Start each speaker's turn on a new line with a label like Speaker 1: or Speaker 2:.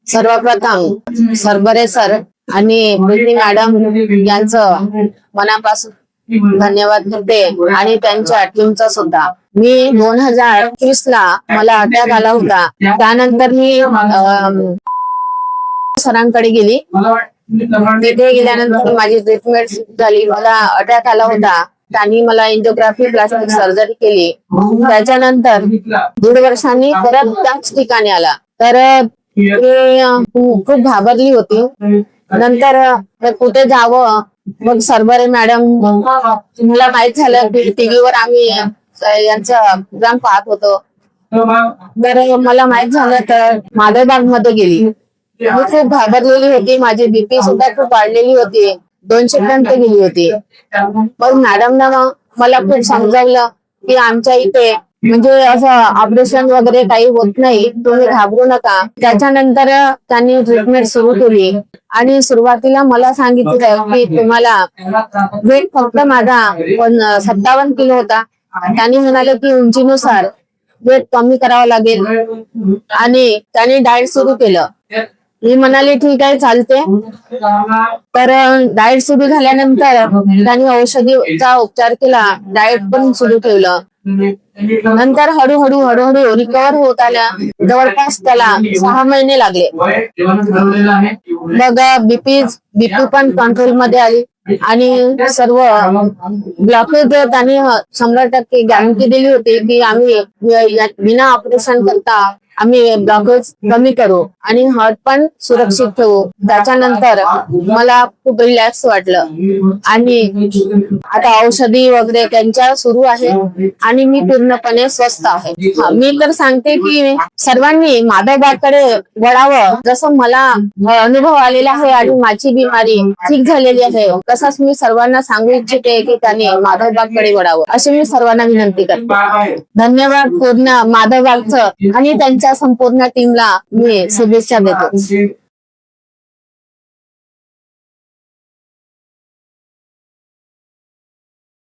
Speaker 1: सर्वप्रथम सरबरे सर आणि भुजनी मॅडम यांचं मनापासून धन्यवाद करते आणि त्यांच्या टीमचा सुद्धा। मी 2020 ला मला अटॅक आला होता, त्यानंतर मी सरांकडे गेली। तिथे गेल्यानंतर माझी ट्रीटमेंट झाली। मला अटॅक आला होता, त्यांनी मला एंजिओग्राफी प्लास्टिक सर्जरी केली। त्याच्यानंतर 1.5 वर्षांनी परत त्याच ठिकाणी आला, तर खूप घाबरली होती। नंतर कुठे जावं, मग सरबरे मॅडम मला माहित झालं की टीव्हीवर आम्ही यांचा प्रोग्राम पाहत होतो, तर मला माहित झालं तर माधवबाग मध्ये गेली। मी खूप घाबरलेली होती, माझी बीपी सुद्धा खूप वाढलेली होती, 200 पर्यंत गेली होती। मग मॅडमनं मला खूप समजावलं की आमच्या इथे म्हणजे असं ऑपरेशन वगैरे काही होत नाही, तुम्ही घाबरू नका। त्याच्यानंतर त्यांनी ट्रीटमेंट सुरू केली आणि सुरुवातीला मला सांगितलं की तुम्हाला वेट फक्त माझा 57 किलो होता। त्यांनी म्हणाले की उंचीनुसार वेट कमी करावं लागेल आणि त्यांनी डाएट सुरू केलं। मी म्हणाले ठीक आहे, चालते। तर डाएट सुरू झाल्यानंतर त्यांनी औषधीचा उपचार केला, डाएट पण सुरू ठेवलं। नंतर हळूहळू रिकवर होत आल्या। जवळपास त्याला 6 महिने लागले। मग बीपी पण कंट्रोल मध्ये आली आणि सर्व ब्लॉकेज त्यांनी 100% गॅरंटी दिली होती की आम्ही बिना ऑपरेशन करता आम्ही ब्लॉकेज कमी करू आणि हार्ट पण सुरक्षित ठेवू। त्याच्यानंतर मला खूप रिलॅक्स वाटलं आणि आता औषधी वगैरे त्यांच्या सुरू आहे आणि मी पूर्णपणे स्वस्थ आहे। मी तर सांगते की सर्वांनी माधवबागकडे वळावं, जसं मला अनुभव आलेला आहे आणि माझी बिमारी ठीक झालेली आहे, तसंच मी सर्वांना सांगू इच्छिते की त्यांनी माधवबागकडे वळावं, अशी मी सर्वांना विनंती करते। धन्यवाद पूर्ण माधवबागचं आणि त्यांच्या संपूर्ण टीमला मी शुभेच्छा देतो।